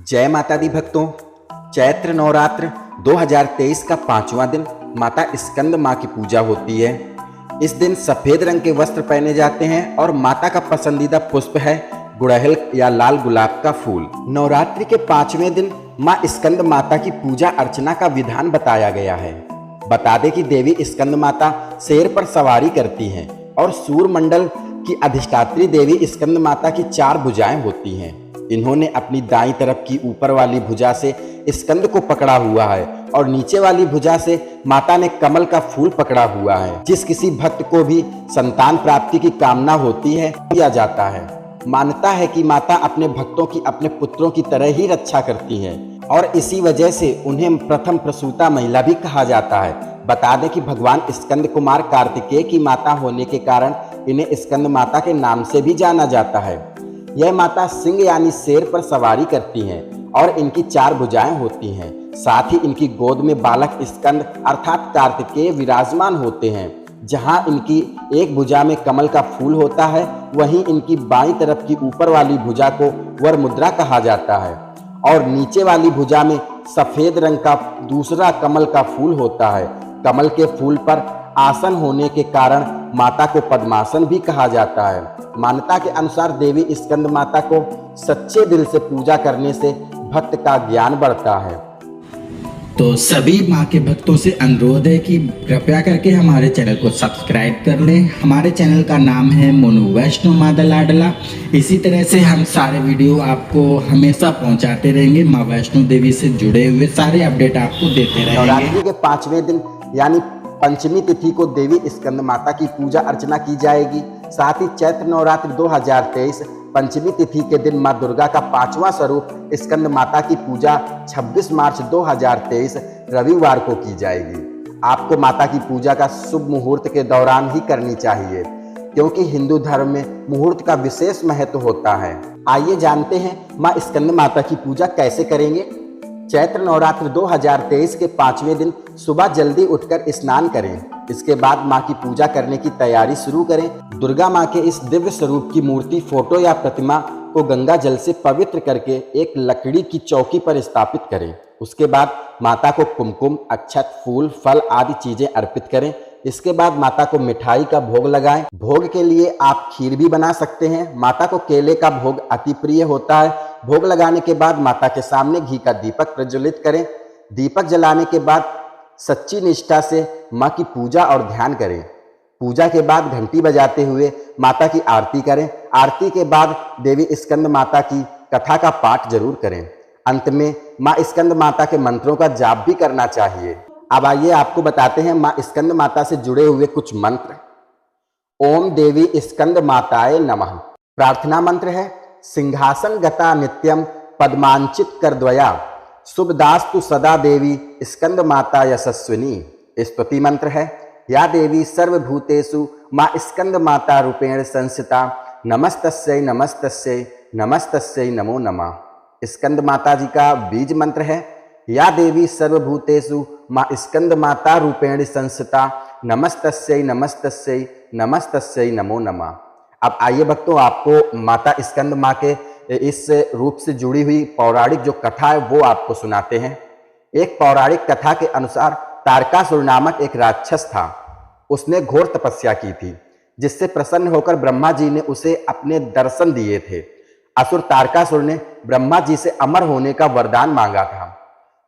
जय माता दी भक्तों। चैत्र नवरात्र 2023 का 5वां दिन माता स्कंद माँ की पूजा होती है। इस दिन सफेद रंग के वस्त्र पहने जाते हैं और माता का पसंदीदा पुष्प है गुड़हल या लाल गुलाब का फूल। नवरात्रि के 5वें दिन माँ स्कंद माता की पूजा अर्चना का विधान बताया गया है। बता दें कि देवी स्कंद माता शेर पर सवारी करती हैं और सूर्यमंडल की अधिष्ठात्री देवी स्कंद माता की 4 भुजाएं होती हैं। इन्होंने अपनी दाईं तरफ की ऊपर वाली भुजा से स्कंद को पकड़ा हुआ है और नीचे वाली भुजा से माता ने कमल का फूल पकड़ा हुआ है। जिस किसी भक्त को भी संतान प्राप्ति की कामना होती है किया जाता है। मान्यता है कि माता अपने भक्तों की अपने पुत्रों की तरह ही रक्षा करती है और इसी वजह से उन्हें प्रथम प्रसूता महिला भी कहा जाता है। बता दें कि भगवान स्कंद कुमार कार्तिकेय की माता होने के कारण इन्हें स्कंद माता के नाम से भी जाना जाता है। यह माता सिंह यानी शेर पर सवारी करती हैं और इनकी 4 भुजाएं होती हैं। साथ ही इनकी गोद में बालक स्कंद अर्थात कार्तिकेय विराजमान होते हैं। जहां इनकी एक भुजा में कमल का फूल होता है, वहीं इनकी बाईं तरफ की ऊपर वाली भुजा को वर मुद्रा कहा जाता है और नीचे वाली भुजा में सफेद रंग का दूसरा कमल का फूल होता है। कमल के फूल पर आसन होने के कारण माता को पद्मासन भी कहा जाता है। मान्यता के अनुसार देवी स्कंद माता को सच्चे दिल से पूजा करने से भक्त का ज्ञान बढ़ता है। तो सभी माँ के भक्तों से अनुरोध है कि कृपया करके हमारे चैनल को सब्सक्राइब कर लें। हमारे चैनल का नाम है मोनू वैष्णो माता लाडला। इसी तरह से हम सारे वीडियो आपको हमेशा पहुंचाते रहेंगे। माँ वैष्णो देवी से जुड़े हुए सारे अपडेट आपको देते रहेंगे। नवरात्रि के 5वें दिन यानी पंचमी तिथि को देवी स्कंद माता की पूजा अर्चना की जाएगी। साथ ही चैत्र नवरात्रि 2023 पंचमी तिथि के दिन मां दुर्गा का 5वां स्वरूप स्कंद माता की पूजा 26 मार्च 2023 रविवार को की जाएगी। आपको माता की पूजा का शुभ मुहूर्त के दौरान ही करनी चाहिए, क्योंकि हिंदू धर्म में मुहूर्त का विशेष महत्व होता है। आइए जानते हैं मां स्कंद माता की पूजा कैसे करेंगे। चैत्र नवरात्र 2023 के 5वें दिन सुबह जल्दी उठकर स्नान करें। इसके बाद मां की पूजा करने की तैयारी शुरू करें। दुर्गा मां के इस दिव्य स्वरूप की मूर्ति, फोटो या प्रतिमा को गंगा जल से पवित्र करके एक लकड़ी की चौकी पर स्थापित करें। उसके बाद माता को कुमकुम, अक्षत, फूल, फल आदि चीजें अर्पित करें। इसके बाद माता को मिठाई का भोग लगाएं। भोग के लिए आप खीर भी बना सकते हैं। माता को केले का भोग अति प्रिय होता है। भोग लगाने के बाद माता के सामने घी का दीपक प्रज्वलित करें। दीपक जलाने के बाद सच्ची निष्ठा से माँ की पूजा और ध्यान करें। पूजा के बाद घंटी बजाते हुए माता की आरती करें। आरती के बाद देवी स्कंद माता की कथा का पाठ जरूर करें। अंत में माँ स्कंद माता के मंत्रों का जाप भी करना चाहिए। अब आइए आपको बताते हैं माँ स्कंद माता से जुड़े हुए कुछ मंत्र। ओम देवी स्कंद माताए नमः। प्रार्थना मंत्र है सिंहासन गता नित्यम पद्मांचित कर द्वया शुभदास्तु सदा देवी स्कंद माता यशस्विनी। स्तुति मंत्र है या देवी सर्वभूतेषु माँ स्कंद माता रूपेण संस्थिता नमस्तस्यै नमस्तस्यै नमस्तस्यै नमो नमः। स्कंद माता जी का बीज मंत्र है या देवी सर्वभूतेषु माँ स्कंद माता रूपेण संस्थिता नमस्तस्यै नमस्तस्यै नमस्तस्यै नमो नमः। अब आइए भक्तों, आपको माता स्कंद माँ के इस रूप से जुड़ी हुई पौराणिक जो कथा है वो आपको सुनाते हैं। एक पौराणिक कथा के अनुसार तारकासुर नामक एक राक्षस था। उसने घोर तपस्या की थी, जिससे प्रसन्न होकर ब्रह्मा जी ने उसे अपने दर्शन दिए थे। असुर तारकासुर ने ब्रह्मा जी से अमर होने का वरदान मांगा था।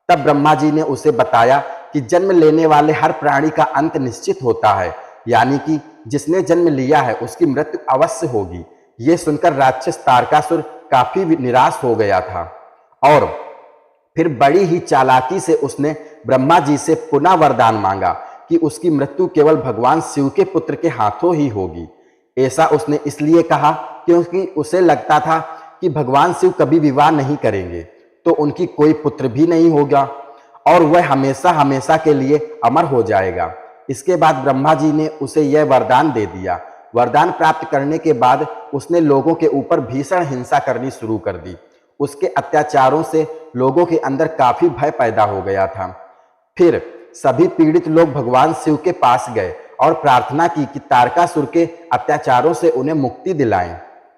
तब ब्रह्मा जी ने उसे बताया कि जन्म लेने वाले हर प्राणी का अंत निश्चित होता है, यानी कि जिसने जन्म लिया है उसकी मृत्यु अवश्य होगी। ये सुनकर राक्षस तारकासुर काफी निराश हो गया था और फिर बड़ी ही चालाकी से उसने ब्रह्मा जी से पुनः वरदान मांगा कि उसकी मृत्यु केवल भगवान शिव के पुत्र के हाथों ही होगी। ऐसा उसने इसलिए कहा क्योंकि उसे लगता था कि भगवान शिव कभी विवाह नहीं करेंगे तो उनकी कोई पुत्र भी नहीं होगा और वह हमेशा हमेशा के लिए अमर हो जाएगा। इसके बाद ब्रह्मा जी ने उसे यह वरदान दे दिया। वरदान प्राप्त करने के बाद उसने लोगों के ऊपर भीषण हिंसा करनी शुरू कर दी। उसके अत्याचारों से लोगों के अंदर काफी भय पैदा हो गया था। फिर सभी पीड़ित लोग भगवान शिव के पास गए और प्रार्थना की कि तारकासुर के अत्याचारों से उन्हें मुक्ति दिलाएं।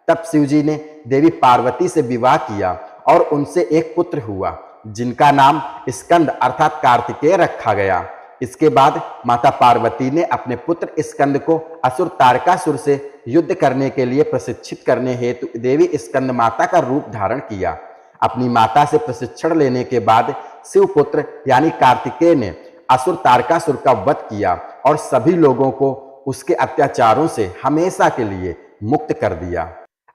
तब शिव जी ने देवी पार्वती से विवाह किया और उनसे एक पुत्र हुआ जिनका नाम स्कंद अर्थात कार्तिकेय रखा गया। इसके बाद माता पार्वती ने अपने पुत्र स्कंद को असुर तारकासुर से युद्ध करने के लिए प्रशिक्षित करने हेतु देवी स्कंद माता का रूप धारण किया। अपनी माता से प्रशिक्षण लेने के बाद शिवपुत्र यानी कार्तिकेय ने असुर तारकासुर का वध किया और सभी लोगों को उसके अत्याचारों से हमेशा के लिए मुक्त कर दिया।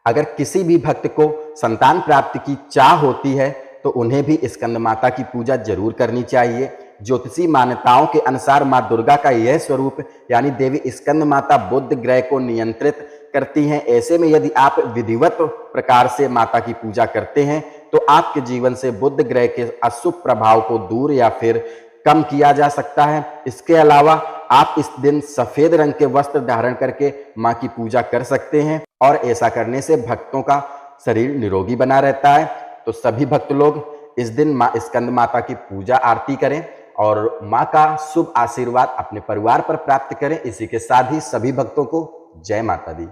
अगर किसी भी भक्त को संतान प्राप्ति की चाह होती है तो उन्हें भी स्कंद माता की पूजा जरूर करनी चाहिए। ज्योतिषी मान्यताओं के अनुसार मां दुर्गा का यह स्वरूप यानी देवी स्कंद माता बुध ग्रह को नियंत्रित करती हैं। ऐसे में यदि आप विधिवत प्रकार से माता की पूजा करते हैं तो आपके जीवन से बुध ग्रह के अशुभ प्रभाव को दूर या फिर कम किया जा सकता है। इसके अलावा आप इस दिन सफेद रंग के वस्त्र धारण करके मां की पूजा कर सकते हैं और ऐसा करने से भक्तों का शरीर निरोगी बना रहता है। तो सभी भक्त लोग इस दिन मां स्कंद माता की पूजा आरती करें और मां का शुभ आशीर्वाद अपने परिवार पर प्राप्त करें। इसी के साथ ही सभी भक्तों को जय माता दी।